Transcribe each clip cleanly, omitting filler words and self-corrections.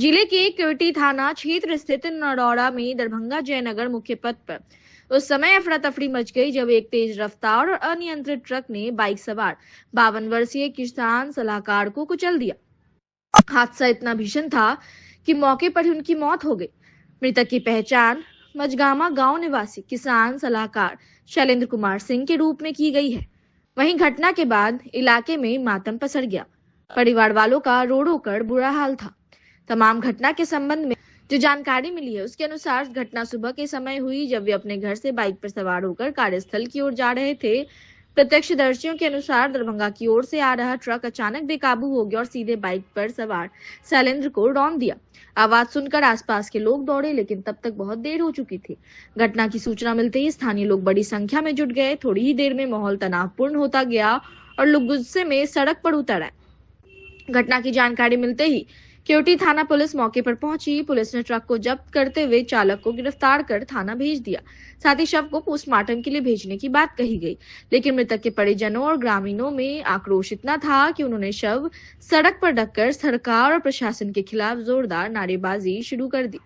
जिले के केवटी थाना क्षेत्र स्थित नरौरा में दरभंगा जयनगर मुख्य पथ पर उस समय अफरा तफरी मच गई जब एक तेज रफ्तार और अनियंत्रित ट्रक ने बाइक सवार 52 वर्षीय किसान सलाहकार को कुचल दिया। हादसा इतना भीषण था कि मौके पर ही उनकी मौत हो गई। मृतक की पहचान मजगामा गांव निवासी किसान सलाहकार शैलेंद्र कुमार सिंह के रूप में की गई है। वहीं घटना के बाद इलाके में मातम पसर गया। परिवार वालों का रो रो कर बुरा हाल था। तमाम घटना के संबंध में जो जानकारी मिली है उसके अनुसार घटना सुबह के समय हुई जब वे अपने घर से बाइक पर सवार होकर कार्यस्थल की ओर जा रहे थे। प्रत्यक्षदर्शियों के अनुसार दरभंगा की ओर से आ रहा ट्रक अचानक बेकाबू हो गया और सीधे बाइक पर सवार शैलेंद्र को रौंद दिया। आवाज सुनकर आसपास के लोग दौड़े, लेकिन तब तक बहुत देर हो चुकी थी। घटना की सूचना मिलते ही स्थानीय लोग बड़ी संख्या में जुट गए। थोड़ी ही देर में माहौल तनावपूर्ण होता गया और लोग गुस्से में सड़क पर उतर आए। घटना की जानकारी मिलते ही केवटी थाना पुलिस मौके पर पहुंची। पुलिस ने ट्रक को जब्त करते हुए चालक को गिरफ्तार कर थाना भेज दिया। साथ ही शव को पोस्टमार्टम के लिए भेजने की बात कही गई, लेकिन मृतक के परिजनों और ग्रामीणों में आक्रोश इतना था कि उन्होंने शव सड़क पर रखकर सरकार और प्रशासन के खिलाफ जोरदार नारेबाजी शुरू कर दी।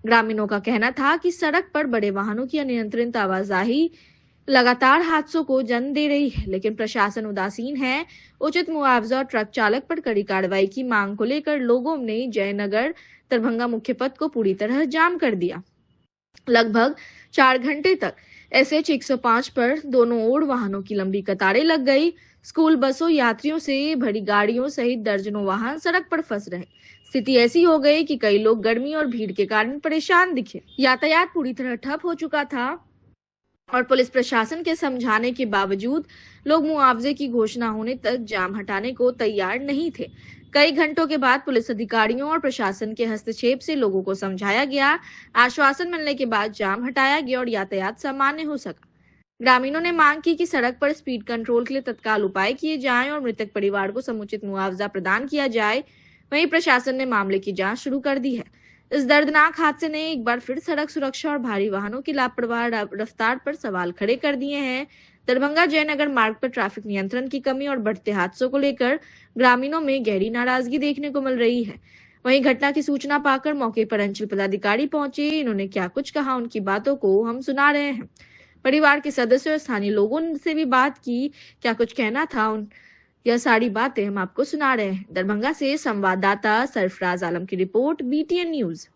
ग्रामीणों का कहना था कि सड़क पर बड़े वाहनों की अनियंत्रित आवाजाही लगातार हादसों को जन्म दे रही है, लेकिन प्रशासन उदासीन है। उचित मुआवजा और ट्रक चालक पर कड़ी कार्रवाई की मांग को लेकर लोगों ने जयनगर दरभंगा मुख्य पथ को पूरी तरह जाम कर दिया। लगभग 4 घंटे तक एसएच 105 पर दोनों ओर वाहनों की लंबी कतारें लग गई। स्कूल बसों, यात्रियों से भरी गाड़ियों सहित दर्जनों वाहन सड़क पर फंस रहे। स्थिति ऐसी हो गई कि कई लोग गर्मी और भीड़ के कारण परेशान दिखे। यातायात पूरी तरह ठप हो चुका था और पुलिस प्रशासन के समझाने के बावजूद लोग मुआवजे की घोषणा होने तक जाम हटाने को तैयार नहीं थे। कई घंटों के बाद पुलिस अधिकारियों और प्रशासन के हस्तक्षेप से लोगों को समझाया गया। आश्वासन मिलने के बाद जाम हटाया गया और यातायात सामान्य हो सका। ग्रामीणों ने मांग की कि सड़क पर स्पीड कंट्रोल के लिए तत्काल उपाय किए जाएं और मृतक परिवार को समुचित मुआवजा प्रदान किया जाए। वहीं प्रशासन ने मामले की जाँच शुरू कर दी है। इस दर्दनाक हादसे ने एक बार फिर सड़क सुरक्षा और भारी वाहनों की लापरवाह रफ्तार पर सवाल खड़े कर दिए हैं। दरभंगा जयनगर मार्ग पर ट्रैफिक नियंत्रण की कमी और बढ़ते हादसों को लेकर ग्रामीणों में गहरी नाराजगी देखने को मिल रही है। वहीं घटना की सूचना पाकर मौके पर अंचल पदाधिकारी पहुंचे। इन्होंने क्या कुछ कहा, उनकी बातों को हम सुना रहे हैं। परिवार के सदस्यों और स्थानीय लोगों से भी बात की, क्या कुछ कहना था यह सारी बातें हम आपको सुना रहे हैं। दरभंगा से संवाददाता सरफराज आलम की रिपोर्ट, BTN न्यूज।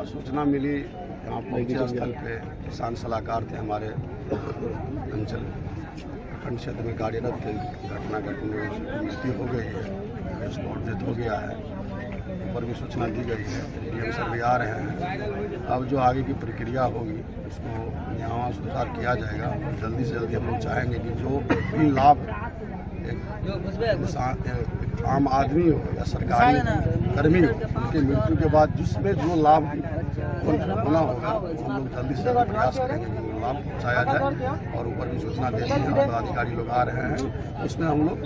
सूचना मिली, यहाँ पहुंचे स्थल पे किसान सलाहकार थे हमारे अंचल प्रखंड क्षेत्र में कार्यरत थे। घटना घटने मृत्यु हो गई है, स्पॉट डेथ हो गया है। ऊपर भी सूचना दी गई है, डीएम सर भी आ रहे हैं। अब जो आगे की प्रक्रिया होगी उसको यहाँ सुधार किया जाएगा और जल्दी से जल्दी हम लोग चाहेंगे कि जो भी लाभ एक आम आदमी हो या सरकारी कर्मी हो, उनकी मृत्यु के बाद जिसमें जो लाभ होना होगा हम लोग जल्दी से जल्दी प्रयास करेंगे कि वो लाभ पहुँचाया जाए। और ऊपर भी सूचना दे दी है, अधिकारी लोग आ रहे हैं, उसमें हम लोग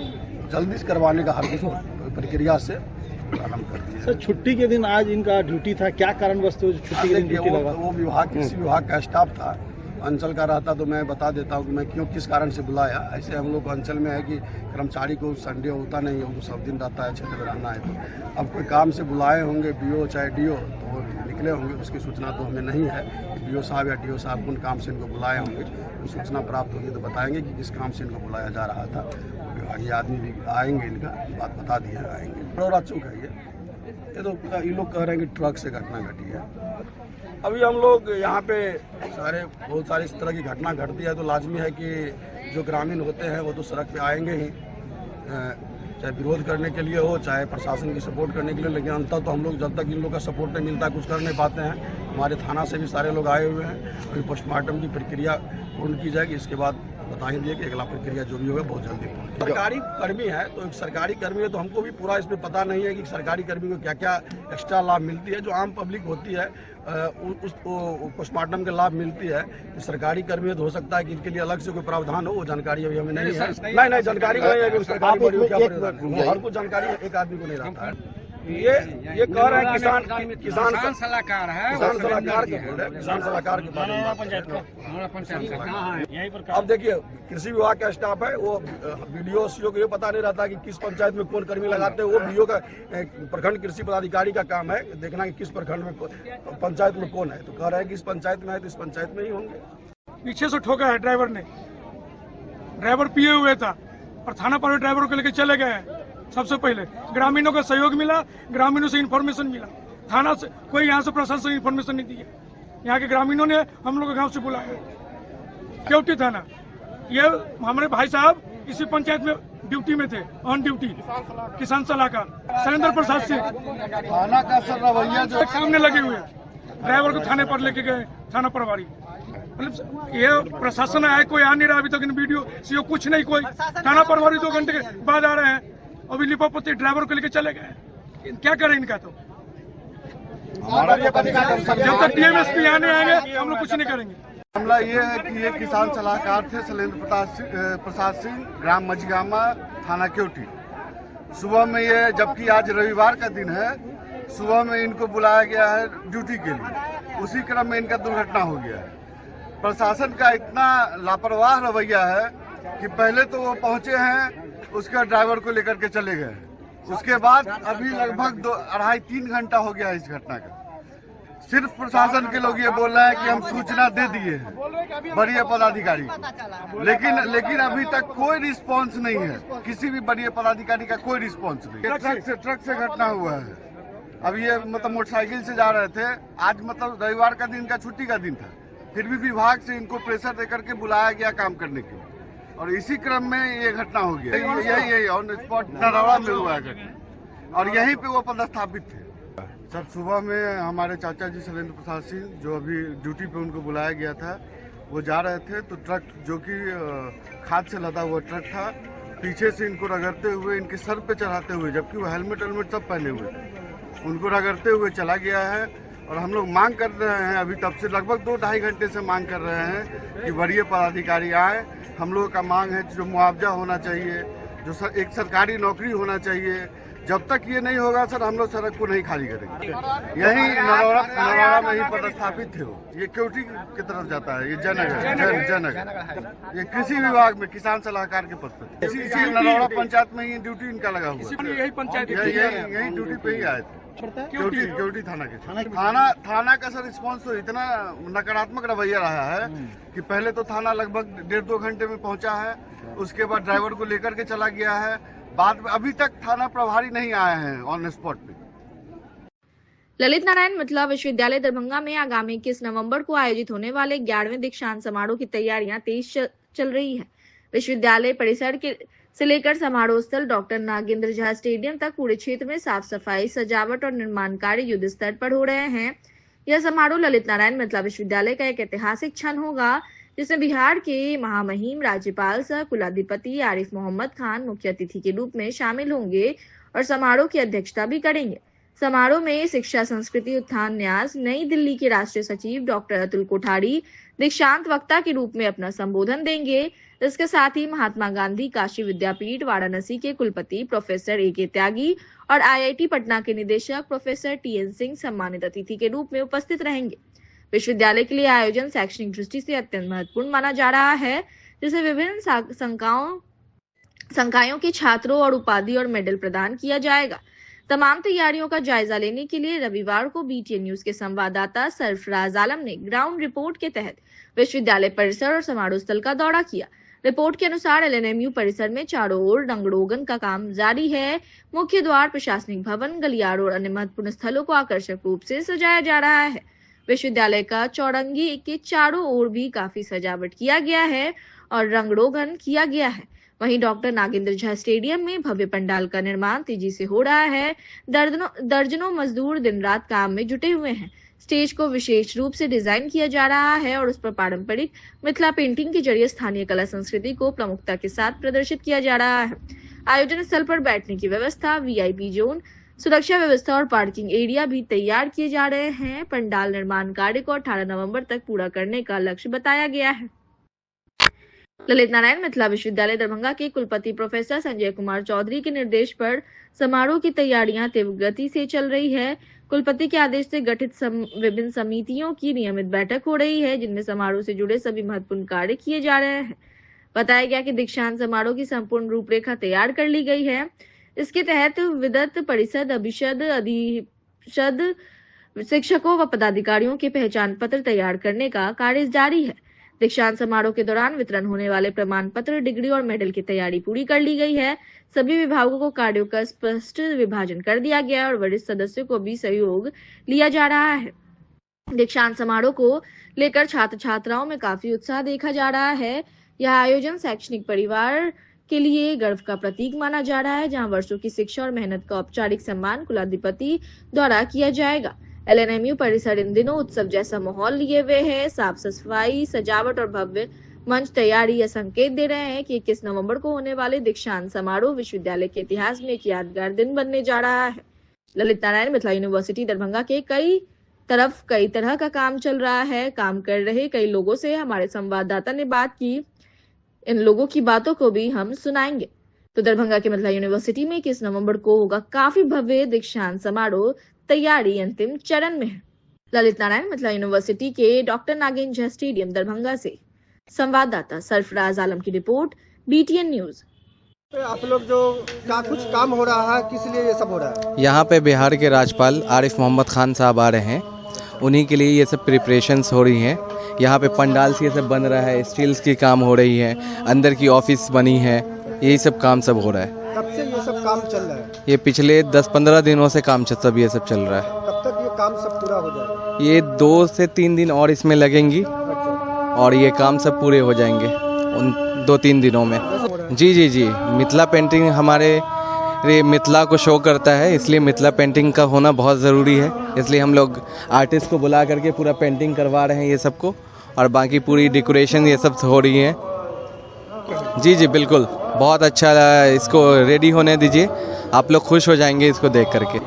जल्दी से करवाने का हर कुछ प्रक्रिया से प्रारंभ कर दिया। सर, छुट्टी के दिन आज इनका ड्यूटी था, क्या कारण वस्तु छुट्टी के दिन ड्यूटी लगा? वो विभाग, कृषि विभाग का स्टाफ था, अंचल का रहता तो मैं बता देता हूँ कि मैं क्यों किस कारण से बुलाया। ऐसे हम लोग अंचल में है कि कर्मचारी को संडे होता नहीं है, वो तो सब दिन रहता है, क्षेत्र में रहना है। तो अब कोई काम से बुलाए होंगे BO चाहे DO तो निकले होंगे, उसकी सूचना तो हमें नहीं है। BO साहब या DO साहब कौन काम से इनको बुलाए होंगे, तो सूचना प्राप्त होगी तो बताएंगे कि किस काम से इनको बुलाया जा रहा था। विभागीय आदमी भी आएंगे, इनका बात बता दिया, आएंगे। बड़ौरा चौक है ये तो ये लोग कह रहे हैं कि ट्रक से घटना घटी है। अभी हम लोग यहाँ पे बहुत सारी इस तरह की घटना घटती है तो लाजमी है कि जो ग्रामीण होते हैं वो तो सड़क पे आएंगे ही, चाहे विरोध करने के लिए हो चाहे प्रशासन की सपोर्ट करने के लिए। लेकिन अंतर तो हम लोग जब तक इन लोग का सपोर्ट नहीं मिलता कुछ कर नहीं पाते हैं। हमारे थाना से भी सारे लोग आए हुए हैं। अभी पोस्टमार्टम की प्रक्रिया पूर्ण की जाएगी, इसके बाद बता ही दिए कि अगला प्रक्रिया जो भी होगा बहुत जल्दी पहुंचे। सरकारी कर्मी है तो एक सरकारी कर्मी है तो हमको भी पूरा इसमें पता नहीं है कि सरकारी कर्मी को क्या क्या एक्स्ट्रा लाभ मिलती है। जो आम पब्लिक होती है उसको पोस्टमार्टम के लाभ मिलती है। तो सरकारी कर्मी है तो हो सकता है कि इनके लिए अलग से कोई प्रावधान हो, वो जानकारी अभी हमें नहीं है। नहीं जानकारी नहीं है, हर को जानकारी एक आदमी को नहीं रहता है। ये कह रहे हैं किसान सलाहकार है, किसान सलाहकार के बोल रहे हैं, किसान सलाहकार के बारे में अब देखिए कृषि विभाग का स्टाफ है, वो वीडियो सीओ को ये पता नहीं रहता कि किस पंचायत में कौन कर्मी लगाते हैं। वो वीडियो का प्रखंड कृषि पदाधिकारी का काम है देखना कि किस प्रखंड में पंचायत में कौन है। तो कह रहे हैं कि इस पंचायत में है तो इस पंचायत में ही होंगे। पीछे से ठोका है ड्राइवर ने, ड्राइवर पिए हुए था और थाना पर ड्राइवर को लेकर चले गए हैं। सबसे पहले ग्रामीणों का सहयोग मिला, ग्रामीणों से इन्फॉर्मेशन मिला, थाना से कोई यहाँ से प्रशासन इन्फॉर्मेशन नहीं दिया। यहाँ के ग्रामीणों ने हम लोग गांव से बुलाया, केवटी थाना। ये हमारे भाई साहब इसी पंचायत में ड्यूटी में थे, ऑन ड्यूटी, किसान सलाहकार शैलेंद्र प्रसाद सिंह। थाना का सर रवैया जो सामने लगे हुए ड्राइवर को थाने पर लेके गए, थाना प्रभारी। मतलब ये प्रशासन आया, कोई आ नहीं रहा अभी तक। इन वीडियो सीओ कुछ नहीं, कोई थाना प्रभारी 2 घंटे के बाद आ रहे हैं। अभी लिपापोती ड्राइवर को लेके चले गए। क्या करें इनका? तो जब तक डीएमएसपी आने आएंगे हम लोग कुछ नहीं करेंगे। मामला ये है कि ये किसान सलाहकार थे शैलेंद्र प्रसाद सिंह, ग्राम मझगामा, थाना केवटी। सुबह में ये, जबकि आज रविवार का दिन है, सुबह में इनको बुलाया गया है ड्यूटी के लिए। उसी क्रम में इनका दुर्घटना हो गया है। प्रशासन का इतना लापरवाह रवैया है कि पहले तो वो पहुंचे हैं, उसका ड्राइवर को लेकर के चले गए। उसके बाद अभी लगभग 2-2.5-3 घंटा हो गया इस घटना का। सिर्फ प्रशासन के लोग ये बोल रहे हैं कि हम सूचना दे दिए हैं वरीय पदाधिकारी, लेकिन अभी तक कोई रिस्पांस नहीं है। किसी भी वरीय पदाधिकारी का कोई रिस्पांस नहीं। ट्रक से घटना हुआ है। अब ये मतलब मोटरसाइकिल से जा रहे थे। आज मतलब रविवार का दिन का छुट्टी का दिन था, फिर भी विभाग से इनको प्रेशर देकर के बुलाया गया काम करने के लिए, और इसी क्रम में ये घटना हो गया। यही ऑन स्पॉट नरौड़ा में हुआ है घटना, और यहीं पे वो पदस्थापित थे। सर सुबह में हमारे चाचा जी शैलेंद्र प्रसाद सिंह, जो अभी ड्यूटी पे उनको बुलाया गया था, वो जा रहे थे तो ट्रक जो कि खाद से लदा हुआ ट्रक था, पीछे से इनको रगड़ते हुए, इनके सर पे चढ़ाते हुए, जबकि वो हेलमेट सब पहने हुए थे, उनको रगड़ते हुए चला गया है। और हम लोग मांग कर रहे हैं, अभी तब से लगभग 2-2.5 घंटे से मांग कर रहे हैं कि वरीय पदाधिकारी आए। हम लोगों का मांग है जो मुआवजा होना चाहिए, जो एक सरकारी नौकरी होना चाहिए। जब तक ये नहीं होगा सर, हम लोग सड़क को नहीं खाली करेंगे। यही नरौड़ा में ही पदस्थापित थे वो। ये केवटी की तरफ जाता है, ये जनक ये कृषि विभाग में किसान सलाहकार के पद पर। इसी नरौड़ा पंचायत में ही ड्यूटी इनका लगा हुआ। यही पंचायत यही ड्यूटी पे ही आए थे, केवटी थाना के। थाना का सर रिस्पांस तो इतना नकारात्मक रवैया रहा है कि पहले तो थाना लगभग 1.5-2 घंटे में पहुंचा है, उसके बाद ड्राइवर को लेकर के चला गया है। बाद में अभी तक थाना प्रभारी नहीं आए हैं ऑन स्पॉट पे। ललित नारायण मिथिला विश्वविद्यालय दरभंगा में आगामी 21 नवंबर को आयोजित होने वाले 11वें दीक्षांत समारोह की तैयारियां तेज चल रही है। विश्वविद्यालय परिसर से लेकर समारोह स्थल डॉक्टर नागेंद्र झा स्टेडियम तक पूरे क्षेत्र में साफ सफाई, सजावट और निर्माण कार्य युद्ध स्तर पर हो रहे हैं। यह समारोह ललित नारायण मिथिला विश्वविद्यालय का एक ऐतिहासिक क्षण होगा, जिसमें बिहार के महामहिम राज्यपाल सह कुलाधिपति आरिफ मोहम्मद खान मुख्य अतिथि के रूप में शामिल होंगे और समारोह की अध्यक्षता भी करेंगे। समारोह में शिक्षा, संस्कृति, उत्थान, न्यास, नई दिल्ली के राष्ट्रीय सचिव डॉक्टर अतुल कोठारी दीक्षांत वक्ता के रूप में अपना संबोधन देंगे। इसके साथ ही महात्मा गांधी काशी विद्यापीठ वाराणसी के कुलपति प्रोफेसर ए.के. त्यागी और IIT पटना के निदेशक प्रोफेसर T.N. सिंह सम्मानित अतिथि के रूप में उपस्थित रहेंगे। विश्वविद्यालय के लिए आयोजन शैक्षणिक दृष्टि से अत्यंत महत्वपूर्ण माना जा रहा है, जिसे विभिन्न संकायों के छात्रों और उपाधि और मेडल प्रदान किया जाएगा। तमाम तैयारियों का जायजा लेने के लिए रविवार को BTN न्यूज के संवाददाता सरफराज आलम ने ग्राउंड रिपोर्ट के तहत विश्वविद्यालय परिसर और समारोह स्थल का दौरा किया। रिपोर्ट के अनुसार LNMU परिसर में चारों ओर रंगरोगन का काम जारी है। मुख्य द्वार, प्रशासनिक भवन, गलियारों और अन्य महत्वपूर्ण स्थलों को आकर्षक रूप से सजाया जा रहा है। विश्वविद्यालय का चौरंगी के चारों ओर भी काफी सजावट किया गया है और रंगरोगन किया गया है। वहीं डॉक्टर नागेंद्र झा स्टेडियम में भव्य पंडाल का निर्माण तेजी से हो रहा है। दर्जनों मजदूर दिन रात काम में जुटे हुए हैं। स्टेज को विशेष रूप से डिजाइन किया जा रहा है और उस पर पारंपरिक मिथिला पेंटिंग के जरिए स्थानीय कला संस्कृति को प्रमुखता के साथ प्रदर्शित किया जा रहा है। आयोजन स्थल पर बैठने की व्यवस्था, VIP जोन, सुरक्षा व्यवस्था और पार्किंग एरिया भी तैयार किए जा रहे हैं। पंडाल निर्माण कार्य को 18 नवंबर तक पूरा करने का लक्ष्य बताया गया है। ललित नारायण मिथिला विश्वविद्यालय दरभंगा के कुलपति प्रोफेसर संजय कुमार चौधरी के निर्देश पर समारोह की तैयारियां तीव्र गति से चल रही है। कुलपति के आदेश से गठित विभिन्न समितियों की नियमित बैठक हो रही है, जिनमें समारोह से जुड़े सभी महत्वपूर्ण कार्य किए जा रहे हैं। बताया गया कि दीक्षांत समारोह की संपूर्ण रूपरेखा तैयार कर ली गई है। इसके तहत विदत परिषद, अभिषद, अधिषद, शिक्षकों व पदाधिकारियों के पहचान पत्र तैयार करने का कार्य जारी है। दीक्षांत समारोह के दौरान वितरण होने वाले प्रमाण पत्र, डिग्री और मेडल की तैयारी पूरी कर ली गई है। सभी विभागों को कार्यों का स्पष्ट विभाजन कर दिया गया और वरिष्ठ सदस्यों को भी सहयोग लिया जा रहा है। दीक्षांत समारोह को लेकर छात्र छात्राओं में काफी उत्साह देखा जा रहा है। यह आयोजन शैक्षणिक परिवार के लिए गर्व का प्रतीक माना जा रहा है, जहां वर्षों की शिक्षा और मेहनत का औपचारिक सम्मान कुलाधिपति द्वारा किया जाएगा। LNMU परिसर इन दिनों उत्सव जैसा माहौल लिए हुए है। साफ सफाई, सजावट और भव्य मंच तैयारी यह संकेत दे रहे हैं कि 21 नवंबर को होने वाले दीक्षांत समारोह विश्वविद्यालय के इतिहास में एक यादगार दिन बनने जा रहा है। ललित नारायण मिथिला यूनिवर्सिटी दरभंगा के कई तरह का काम चल रहा है। काम कर रहे कई लोगों से हमारे संवाददाता ने बात की। इन लोगों की बातों को भी हम सुनाएंगे। तो दरभंगा के मिथिला यूनिवर्सिटी में 21 नवंबर को होगा काफी भव्य दीक्षांत समारोह। तैयारी अंतिम चरण में है। ललित नारायण मिथिला यूनिवर्सिटी के डॉक्टर नागेंद्र झा स्टेडियम दरभंगा से संवाददाता सरफराज आलम की रिपोर्ट, BTN न्यूज। आप लोग जो क्या कुछ काम हो रहा है, किस लिए ये सब हो रहा है? यहाँ पे बिहार के राज्यपाल आरिफ मोहम्मद खान साहब आ रहे हैं, उन्हीं के लिए ये सब प्रिपरेशंस हो रही हैं। यहाँ पे पंडाल ये सब बन रहा है, स्टील्स की काम हो रही है, अंदर की ऑफिस बनी है, यही सब काम सब हो रहा है। कब से ये सब काम चल रहा है? ये पिछले 10-15 दिनों से काम सब ये सब चल रहा है। कब तक ये काम सब पूरा हो जाएगा? ये 2 से 3 दिन और इसमें लगेंगी और ये काम सब पूरे हो जाएंगे उन 2-3 दिनों में। जी, मिथिला पेंटिंग हमारे मिथिला को शो करता है, इसलिए मिथिला पेंटिंग का होना बहुत ज़रूरी है। इसलिए हम लोग आर्टिस्ट को बुला करके पूरा पेंटिंग करवा रहे हैं ये सबको, और बाकी पूरी डेकोरेशन ये सब हो रही है। जी बिल्कुल, बहुत अच्छा इसको रेडी होने दीजिए, आप लोग खुश हो जाएंगे इसको देख करके।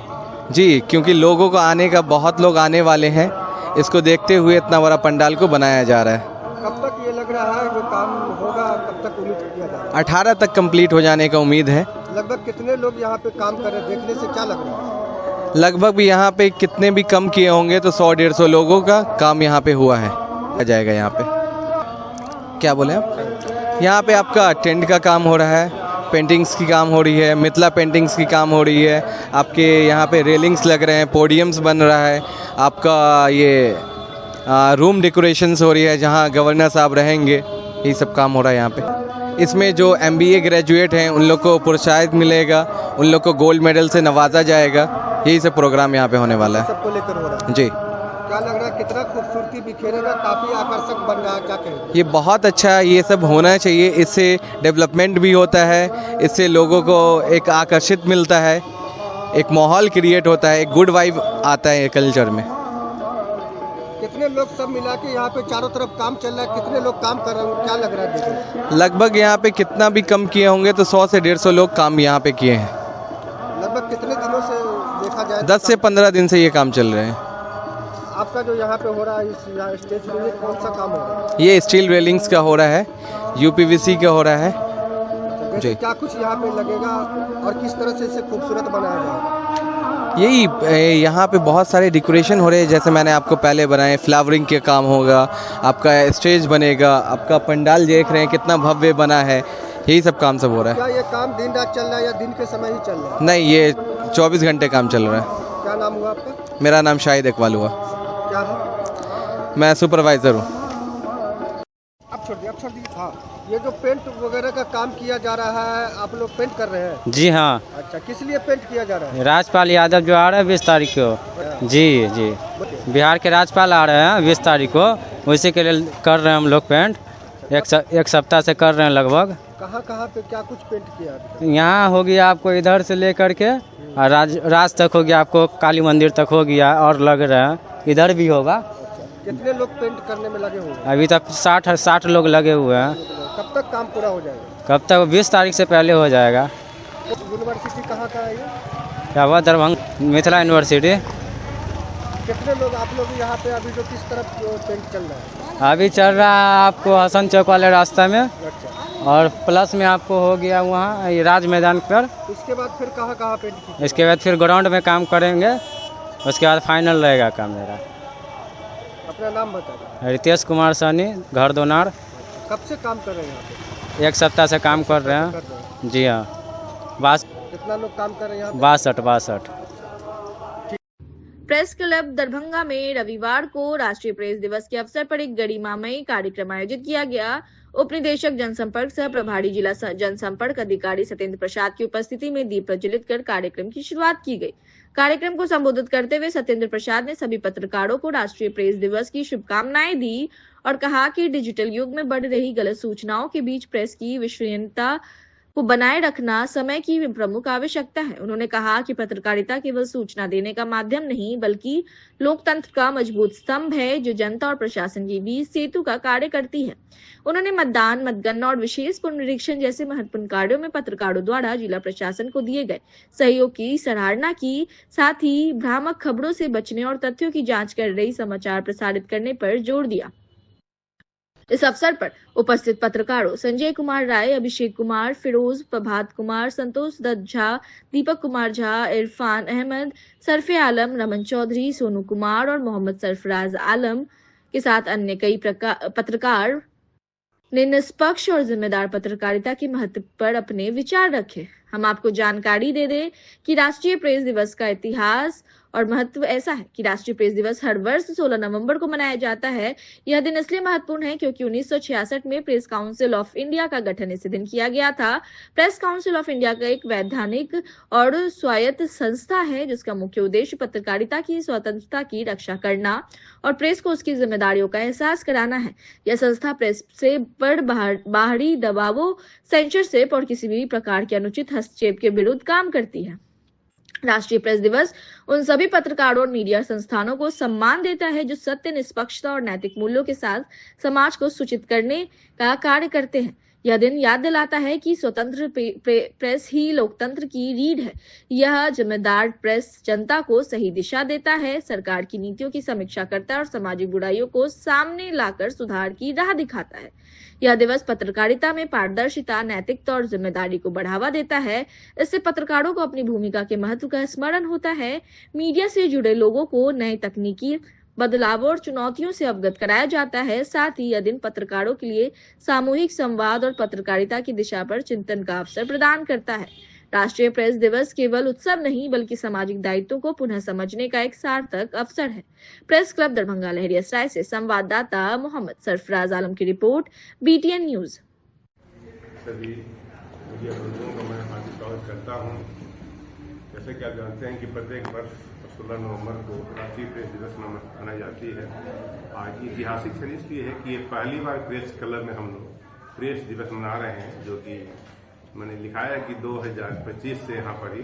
जी, क्योंकि लोगों को बहुत लोग आने वाले हैं, इसको देखते हुए इतना बड़ा पंडाल को बनाया जा रहा है। कब तक ये लग रहा है जो काम होगा, कब तक उम्मीद किया जा रहा है? 18 तक कंप्लीट हो जाने का उम्मीद है। लगभग कितने लोग यहाँ पे काम कर रहे हैं, देखने से क्या लग रहा है? लगभग भी यहाँ पे कितने भी कम किए होंगे तो 100-150 लोगों का काम यहाँ पे हुआ है। आ जाएगा यहाँ पे, क्या बोले आप? यहाँ पे आपका टेंट का काम हो रहा है, पेंटिंग्स की काम हो रही है, मिथिला पेंटिंग्स की काम हो रही है, आपके यहाँ पे रेलिंग्स लग रहे हैं, पोडियम्स बन रहा है, आपका ये रूम डेकोरेशंस हो रही है जहाँ गवर्नर साहब रहेंगे, यही सब काम हो रहा है यहाँ पे। इसमें जो MBA ग्रेजुएट हैं उन लोग को प्रोत्साहित मिलेगा, उन लोग को गोल्ड मेडल से नवाजा जाएगा, यही सब प्रोग्राम यहाँ पे होने वाला है। सबको लेकर हो रहा है। जी, क्या लग रहा है, कितना खूबसूरती बिखेरेगा, काफी आकर्षक बन रहा है, क्या कहेंगे? ये बहुत अच्छा है, ये सब होना चाहिए, इससे डेवलपमेंट भी होता है, इससे लोगों को एक आकर्षित मिलता है, एक माहौल क्रिएट होता है, एक गुड वाइब आता है कल्चर में। कितने लोग सब मिला के यहाँ पे चारों तरफ काम चल रहा है, कितने लोग काम कर रहे हैं, क्या लग रहा है? लगभग यहाँ पे कितना भी कम किए होंगे तो 100 से 150 लोग काम यहाँ पे किए हैं। लगभग कितने दिनों से देखा जाए? 10 से 15 दिन से ये काम चल रहे हैं। आपका जो यहाँ पे हो रहा है, इस यहाँ स्टेज पे कौन सा काम हो रहा है? ये स्टील रेलिंग्स का हो रहा है, UPVC का हो रहा है। जी, क्या कुछ यहाँ पे लगेगा और किस तरह से इसे खूबसूरत बनाया जाएगा? यही यहाँ पे बहुत सारे डेकोरेशन हो रहे हैं, जैसे मैंने आपको पहले बनाए, फ्लावरिंग के काम होगा, आपका स्टेज बनेगा, आपका पंडाल देख रहे हैं कितना भव्य बना है, यही सब काम सब हो रहा है। क्या ये काम दिन रात चल रहा है या दिन के समय ही चल रहा है? नहीं, ये 24 घंटे काम चल रहा है। क्या नाम हुआ आपका? मेरा नाम शाहिद इकबाल हुआ। क्या है? मैं सुपरवाइज़र हूँ। अब छोड़ दिए। हाँ, ये जो पेंट वगैरह का काम किया जा रहा है, आप लोग पेंट कर रहे हैं? जी हाँ। अच्छा, किस लिए पेंट किया जा रहा है? राज्यपाल यादव जो आ रहे हैं 20 तारीख को। जी, बिहार के राज्यपाल आ रहे हैं 20 तारीख को, उसी के लिए कर रहे हैं हम लोग पेंट। एक सप्ताह से कर रहे हैं लगभग। कहाँ पे क्या कुछ पेंट किया? यहाँ हो गया आपको इधर से लेकर के और राज तक हो गया, आपको काली मंदिर तक हो गया, और लग रहे हैं इधर भी होगा। कितने लोग पेंट करने में लगे हुए हैं? अभी तक 60 लोग लगे हुए हैं। कब तक काम पूरा हो जाएगा? कब तक? 20 तारीख से पहले हो जाएगा। यूनिवर्सिटी कहाँ का है ये? क्या हुआ? दरभंगा मिथिला यूनिवर्सिटी। कितने लोग आप लोग यहाँ पे अभी जो किस तरफ पेंट चल रहा है? अभी चल रहा है आपको हसन चौक वाले रास्ता में। अच्छा। और प्लस में आपको हो गया वहाँ ये राज मैदान पर। इसके बाद फिर कहाँ कहाँ पेंट की? इसके बाद फिर ग्राउंड में काम करेंगे, उसके बाद फाइनल रहेगा काम मेरा। अपना नाम बता दें। रितेश कुमार सानी, घर दोनार। कब से काम कर रहे हैं यहाँ पे? 1 सप्ताह से काम कर रहे कर हैं। रहे हैं। जी हाँ, कितना लोग काम कर रहे हैं यहाँ पे? 62। प्रेस क्लब दरभंगा में रविवार को राष्ट्रीय प्रेस दिवस के अवसर पर एक गरिमामयी कार्यक्रम आयोजित किया गया। उप निदेशक जनसंपर्क सह प्रभारी जिला जनसंपर्क अधिकारी सत्येंद्र प्रसाद की उपस्थिति में दीप प्रज्वलित कर कार्यक्रम की शुरुआत की गई। कार्यक्रम को संबोधित करते हुए सत्येंद्र प्रसाद ने सभी पत्रकारों को राष्ट्रीय प्रेस दिवस की शुभकामनाएं दी और कहा कि डिजिटल युग में बढ़ रही गलत सूचनाओं के बीच प्रेस की विश्वसनीयता को बनाए रखना समय की प्रमुख आवश्यकता है। उन्होंने कहा कि पत्रकारिता केवल सूचना देने का माध्यम नहीं बल्कि लोकतंत्र का मजबूत स्तंभ है जो जनता और प्रशासन के बीच सेतु का कार्य करती है। उन्होंने मतदान, मतगणना और विशेष पुनरीक्षण जैसे महत्वपूर्ण कार्यों में पत्रकारों द्वारा जिला प्रशासन को दिए गए सहयोग की सराहना की, साथ ही भ्रामक खबरों से बचने और तथ्यों की जाँच कर रही समाचार प्रसारित करने पर जोर दिया। इस अवसर पर उपस्थित पत्रकारों संजय कुमार राय, अभिषेक कुमार, फिरोज, प्रभात कुमार, संतोष दत्त झा, दीपक कुमार झा, इरफान अहमद, सरफे आलम, रमन चौधरी, सोनू कुमार और मोहम्मद सरफराज आलम के साथ अन्य कई पत्रकार ने निष्पक्ष और जिम्मेदार पत्रकारिता के महत्व पर अपने विचार रखे। हम आपको जानकारी दे दें कि राष्ट्रीय प्रेस दिवस का इतिहास और महत्व ऐसा है कि राष्ट्रीय प्रेस दिवस हर वर्ष 16 नवंबर को मनाया जाता है। यह दिन इसलिए महत्वपूर्ण है क्योंकि 1966 में प्रेस काउंसिल ऑफ इंडिया का गठन इसी दिन किया गया था। प्रेस काउंसिल ऑफ इंडिया का एक वैधानिक और स्वायत्त संस्था है जिसका मुख्य उद्देश्य पत्रकारिता की स्वतंत्रता की रक्षा करना और प्रेस को उसकी जिम्मेदारियों का एहसास कराना है। यह संस्था प्रेस से पर बाहरी दबावों, सेंसरशिप और किसी भी प्रकार के अनुचित हस्तक्षेप के विरुद्ध काम करती है। राष्ट्रीय प्रेस दिवस उन सभी पत्रकारों और मीडिया संस्थानों को सम्मान देता है जो सत्य, निष्पक्षता और नैतिक मूल्यों के साथ समाज को सूचित करने का कार्य करते हैं। यह दिन याद दिलाता है कि स्वतंत्र प्रेस ही लोकतंत्र की रीढ़ है। यह जिम्मेदार प्रेस जनता को सही दिशा देता है, सरकार की नीतियों की समीक्षा करता है और सामाजिक बुराइयों को सामने लाकर सुधार की राह दिखाता है। यह दिवस पत्रकारिता में पारदर्शिता, नैतिकता और जिम्मेदारी को बढ़ावा देता है। इससे पत्रकारों को अपनी भूमिका के महत्व का स्मरण होता है। मीडिया से जुड़े लोगों को नए तकनीकी बदलावों और चुनौतियों से अवगत कराया जाता है। साथ ही यह दिन पत्रकारों के लिए सामूहिक संवाद और पत्रकारिता की दिशा पर चिंतन का अवसर प्रदान करता है। राष्ट्रीय प्रेस दिवस केवल उत्सव नहीं बल्कि सामाजिक दायित्वों को पुनः समझने का एक सार्थक अवसर है। प्रेस क्लब दरभंगा लहरियासराय से संवाददाता मोहम्मद सरफराज आलम की रिपोर्ट, BTN न्यूज। सभी मीडिया बंधुओं का मैं हार्दिक स्वागत करता हूँ। जैसे कि आप जानते हैं कि प्रत्येक वर्ष 16 नवंबर को राष्ट्रीय प्रेस दिवस मनाई जाती है। आज ऐतिहासिक क्षण इसलिए है कि ये पहली बार प्रेस क्लब में हम लोग प्रेस दिवस मना रहे हैं, जो कि मैंने लिखा है कि 2025 से यहाँ पर ही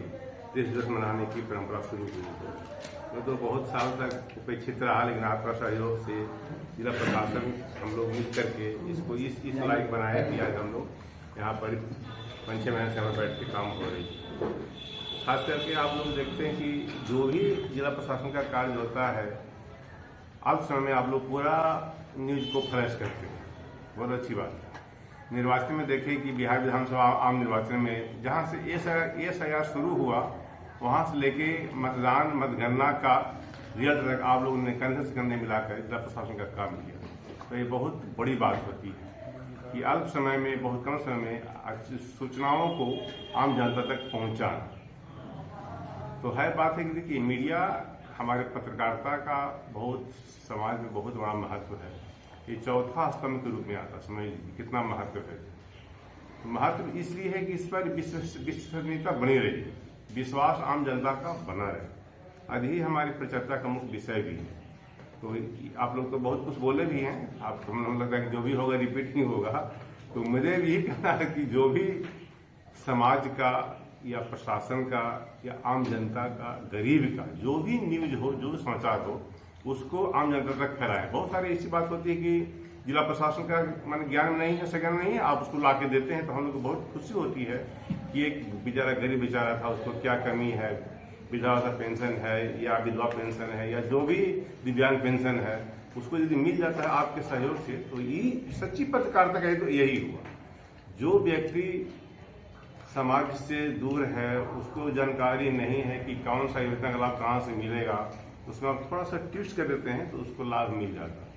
प्रेस दिवस मनाने की परंपरा शुरू हुई है। तो बहुत साल तक उपेक्षित रहा, लेकिन आपका सहयोग से जिला प्रशासन हम लोग मिल करके इसको इस लायक बनाया कि आज हम लोग यहाँ पर 5-6 महीने से हमें बैठ के काम हो रही है। खास करके आप लोग देखते हैं कि जो भी जिला प्रशासन का कार्य होता है, अब समय में आप लोग पूरा न्यूज को फ्लैश करते हैं, बहुत अच्छी बात है। निर्वाचन में देखें कि बिहार विधानसभा आम निर्वाचन में जहां से SIR शुरू हुआ, वहां से लेके मतदान, मतगणना का रिजल्ट तक आप लोगों ने कंधे से कंधे मिलाकर जिला प्रशासन का काम किया। तो ये बहुत बड़ी बात होती है कि अल्प समय में, बहुत कम समय में सूचनाओं को आम जनता तक पहुंचाना। तो है बात है कि देखिए, मीडिया हमारे पत्रकारिता का बहुत समाज में बहुत बड़ा महत्व है। ये चौथा स्तंभ के रूप में आता, समझ लीजिए कितना महत्व है। तो महत्व इसलिए है कि इस पर विश्वसनीयता बनी रही, विश्वास आम जनता का बना रहे। आज ही हमारी परिचर्चा का मुख्य विषय भी है। तो आप लोग तो बहुत कुछ बोले भी हैं, आपको हम लगता है कि जो भी होगा रिपीट नहीं होगा। तो मुझे यही कहना है कि जो भी समाज का या प्रशासन का या आम जनता का, गरीब का जो भी न्यूज हो, जो भी समाचार हो, उसको आम जनता तक फैलाएं। बहुत सारी ऐसी बात होती है कि जिला प्रशासन का मान ज्ञान नहीं है, सज्ञान नहीं है, आप उसको ला के देते हैं तो हम लोग को बहुत खुशी होती है कि एक बेचारा गरीब बेचारा था, उसको क्या कमी है, विधवा पेंशन है या विधवा पेंशन है या जो भी दिव्यांग पेंशन है, उसको यदि मिल जाता है आपके सहयोग से, तो ये सच्ची पत्रकारिता का तो यही हुआ। जो व्यक्ति समाज से दूर है, उसको जानकारी नहीं है कि कौन सा योजना का लाभ कहाँ से मिलेगा, उसमें आप थोड़ा सा ट्विस्ट कर देते हैं तो उसको लाभ मिल जाता है।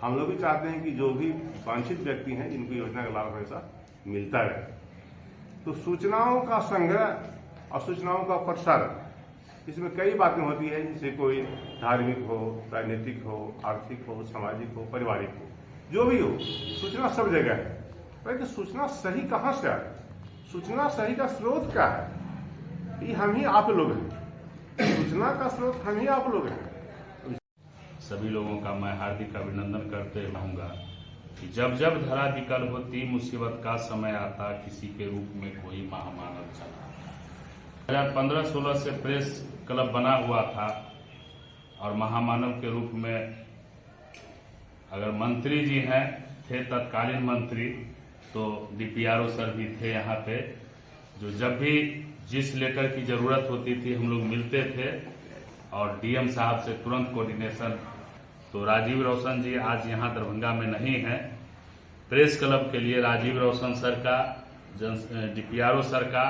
हम लोग भी चाहते हैं कि जो भी वांछित व्यक्ति हैं जिनको योजना का लाभ हमेशा मिलता रहे। तो सूचनाओं का संग्रह और सूचनाओं का प्रसारण, इसमें कई बातें होती है, जैसे कोई धार्मिक हो, राजनीतिक हो, आर्थिक हो, सामाजिक हो, पारिवारिक हो, जो भी हो, सूचना सब जगह है। लेकिन सूचना सही कहाँ से आए, सूचना सही का स्रोत क्या है, ये हम ही आप लोग हैं। सूचना का स्रोत हम ही आप लोग हैं। सभी लोगों का मैं हार्दिक अभिनंदन करते रहूँगा कि जब जब धरा विकल होती, मुसीबत का समय आता, किसी के रूप में कोई महामानव चला। 2015-16 से प्रेस क्लब बना हुआ था और महामानव के रूप में अगर मंत्री जी हैं, थे तत्कालीन मंत्री, तो DPRO सर भी थे यहाँ पे, जो जब भी जिस लेटर की जरूरत होती थी हम लोग मिलते थे और DM साहब से तुरंत कोऑर्डिनेशन। तो राजीव रोशन जी आज यहाँ दरभंगा में नहीं है। प्रेस क्लब के लिए राजीव रोशन सर का, DPRO सर का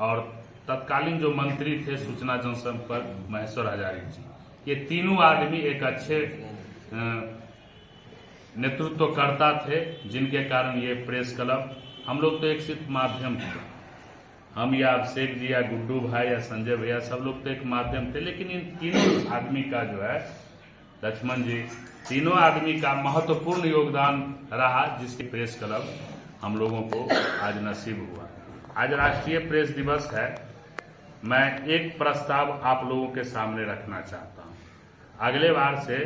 और तत्कालीन जो मंत्री थे सूचना जनसंपर्क महेश्वर हजारी जी, ये तीनों आदमी एक अच्छे नेतृत्वकर्ता थे, जिनके कारण ये प्रेस क्लब, हम लोग तो एक सिर्फ माध्यम थे, हम या अभिषेक जी या गुड्डू भाई या संजय भैया, सब लोग तो एक माध्यम थे। लेकिन इन तीनों आदमी का जो है, लक्ष्मण जी, तीनों आदमी का महत्वपूर्ण योगदान रहा, जिसकी प्रेस क्लब हम लोगों को आज नसीब हुआ। आज राष्ट्रीय प्रेस दिवस है। मैं एक प्रस्ताव आप लोगों के सामने रखना चाहता हूं। अगले बार से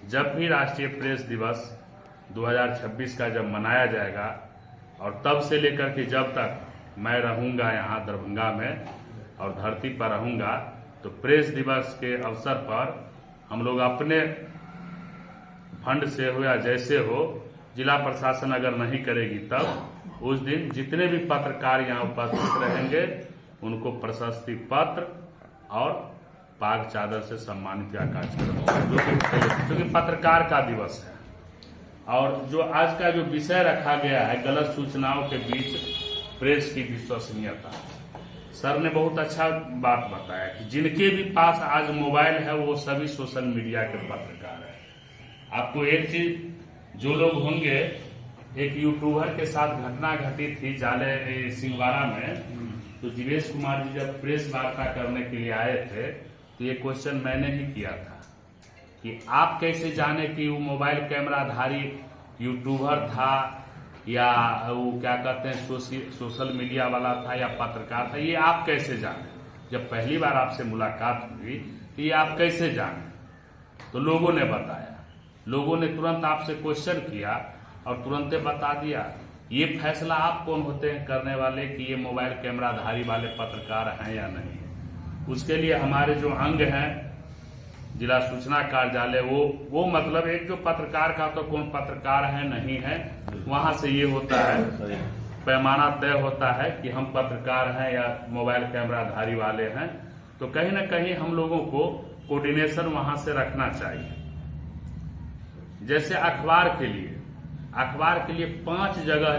जब भी राष्ट्रीय प्रेस दिवस 2026 का जब मनाया जाएगा और तब से लेकर के जब तक मैं रहूंगा यहाँ दरभंगा में और धरती पर रहूंगा, तो प्रेस दिवस के अवसर पर हम लोग अपने फंड से हो या जैसे हो, जिला प्रशासन अगर नहीं करेगी तब उस दिन जितने भी पत्रकार यहाँ उपस्थित रहेंगे उनको प्रशस्ति पत्र और पाग चादर से सम्मानित या क्योंकि पत्रकार का दिवस है। और जो आज का जो विषय रखा गया है, गलत सूचनाओं के बीच प्रेस की विश्वसनीयता, सर ने बहुत अच्छा बात बताया कि जिनके भी पास आज मोबाइल है वो सभी सोशल मीडिया के पत्रकार हैं। आपको एक चीज, जो लोग होंगे, एक यूट्यूबर के साथ घटना घटी थी जाले सिंहवाड़ा में, तो जीवेश कुमार जी जब प्रेस वार्ता करने के लिए आए थे तो ये क्वेश्चन मैंने ही किया था कि आप कैसे जाने कि वो मोबाइल कैमराधारी यूट्यूबर था या वो क्या कहते हैं सोशल मीडिया वाला था या पत्रकार था, ये आप कैसे जाने? जब पहली बार आपसे मुलाकात हुई तो ये आप कैसे जाने? तो लोगों ने बताया, लोगों ने तुरंत आपसे क्वेश्चन किया और तुरंत बता दिया। ये फैसला आप कौन होते हैं करने वाले कि ये मोबाइल कैमराधारी वाले पत्रकार हैं या नहीं? उसके लिए हमारे जो अंग हैं जिला सूचना कार्यालय, वो मतलब एक जो पत्रकार का तो कौन पत्रकार है नहीं है, वहां से ये होता है, पैमाना तय होता है कि हम पत्रकार हैं या मोबाइल कैमराधारी वाले हैं। तो कहीं ना कहीं हम लोगों को कोऑर्डिनेशन वहां से रखना चाहिए। जैसे अखबार के लिए 5 जगह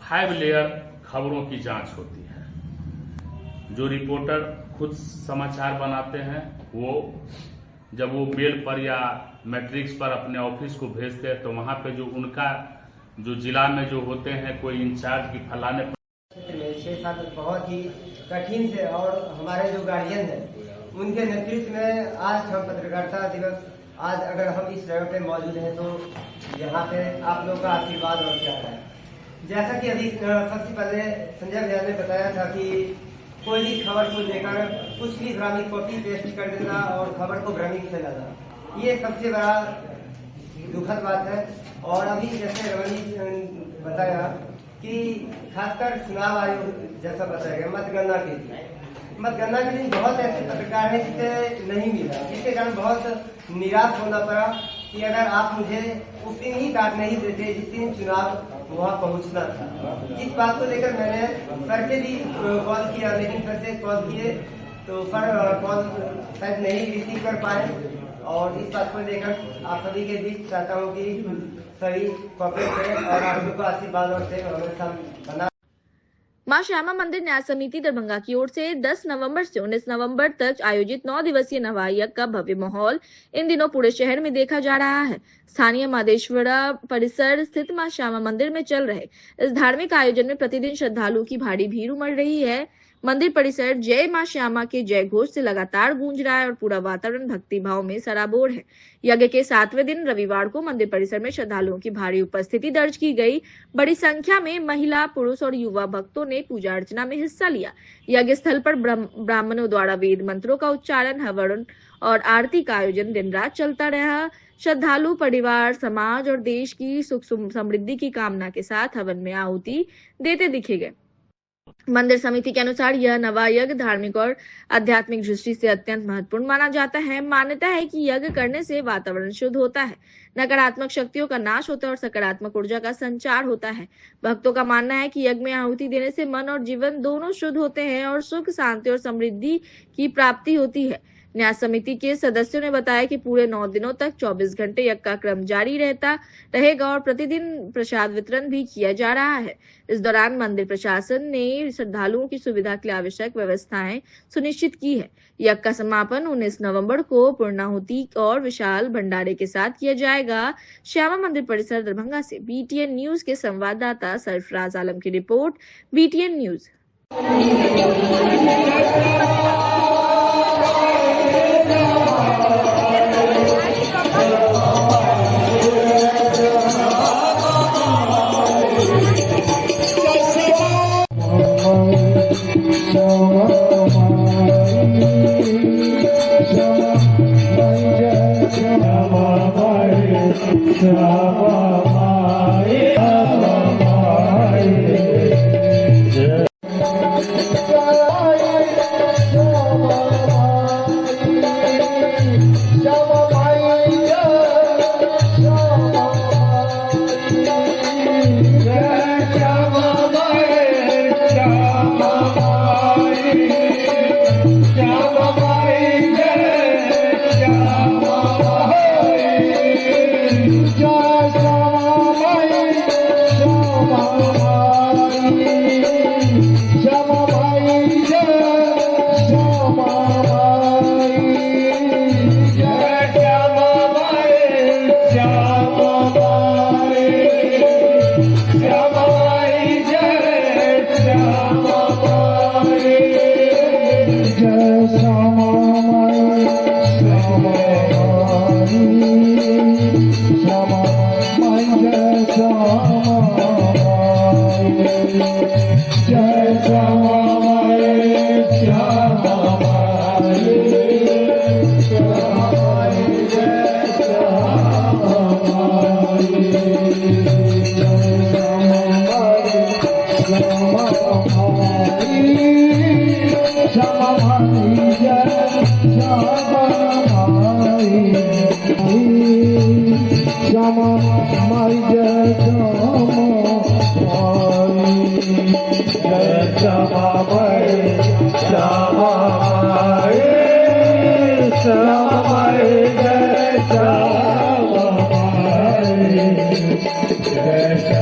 5 लेयर खबरों की जांच होती है। जो रिपोर्टर खुद समाचार बनाते हैं, वो जब वो मेल पर या मैट्रिक्स पर अपने ऑफिस को भेजते हैं तो वहां पे जो उनका जो जिला में जो होते हैं कोई इंचार्ज की फलाने 6-7 बहुत ही कठिन से, और हमारे जो गार्जियन हैं उनके नेतृत्व में आज हम पत्रकारिता दिवस, आज अगर हम इस जगह पे मौजूद हैं तो यहाँ पे आप लोग का आशीर्वाद और क्या है। जैसा कि अभी सबसे पहले संजय भैया ने बताया था कि कोई भी खबर को लेकर कुछ भी भ्रामक कॉपी पेस्ट कर देना और खबर को भ्रमित फैलाना, ये सबसे बड़ा दुखद बात है। और अभी जैसे रमन जी बताया कि खासकर चुनाव आयोग जैसा बताया गया, मतगणना के लिए बहुत ऐसे पत्रकार हैं जिसे नहीं मिला, जिसके कारण बहुत निराश होना पड़ा कि अगर आप मुझे उस दिन ही कार्ड नहीं देते जिस दिन चुनाव वहाँ पहुँचना था। इस बात को लेकर मैंने सर से भी कॉल किया, लेकिन सर से कॉल किए तो सर कॉल शायद नहीं रिसीव कर पाए। और इस बात को लेकर आप सभी के बीच चाहता हूँ कि सभी कॉपरेट करें और आप लोग को आशीर्वाद और से हमेशा बना। मां श्यामा मंदिर न्याय समिति दरभंगा की ओर से 10 नवंबर से 19 नवंबर तक आयोजित 9 दिवसीय नवाई यज्ञ का भव्य माहौल इन दिनों पूरे शहर में देखा जा रहा है। स्थानीय मादेश्वरा परिसर स्थित मां श्यामा मंदिर में चल रहे इस धार्मिक आयोजन में प्रतिदिन श्रद्धालुओं की भारी भीड़ उमड़ रही है। मंदिर परिसर जय मां श्यामा के जय घोष से लगातार गूंज रहा है और पूरा वातावरण भक्ति भाव में सराबोर है। यज्ञ के 7वें दिन रविवार को मंदिर परिसर में श्रद्धालुओं की भारी उपस्थिति दर्ज की गई। बड़ी संख्या में महिला, पुरुष और युवा भक्तों ने पूजा अर्चना में हिस्सा लिया। यज्ञ स्थल पर ब्राह्मणों द्वारा वेद मंत्रों का उच्चारण, हवन और आरती का आयोजन दिन रात चलता रहा। श्रद्धालु परिवार, समाज और देश की सुख समृद्धि की कामना के साथ हवन में आहुति देते दिखे गए। मंदिर समिति के अनुसार यह नवा यज्ञ धार्मिक और आध्यात्मिक दृष्टि से अत्यंत महत्वपूर्ण माना जाता है। मान्यता है कि यज्ञ करने से वातावरण शुद्ध होता है, नकारात्मक शक्तियों का नाश होता है और सकारात्मक ऊर्जा का संचार होता है। भक्तों का मानना है कि यज्ञ में आहुति देने से मन और जीवन दोनों शुद्ध होते हैं और सुख, शांति और समृद्धि की प्राप्ति होती है। न्याय समिति के सदस्यों ने बताया कि पूरे 9 दिनों तक 24 घंटे यज्ञ का क्रम जारी रहेगा और प्रतिदिन प्रसाद वितरण भी किया जा रहा है। इस दौरान मंदिर प्रशासन ने श्रद्धालुओं की सुविधा के लिए आवश्यक व्यवस्थाएं सुनिश्चित की है। यज्ञ का समापन 19 नवंबर को पूर्णाहुति और विशाल भंडारे के साथ किया जाएगा। श्यामा मंदिर परिसर दरभंगा से BTN न्यूज के संवाददाता सरफराज आलम की रिपोर्ट, BTN न्यूज। Jai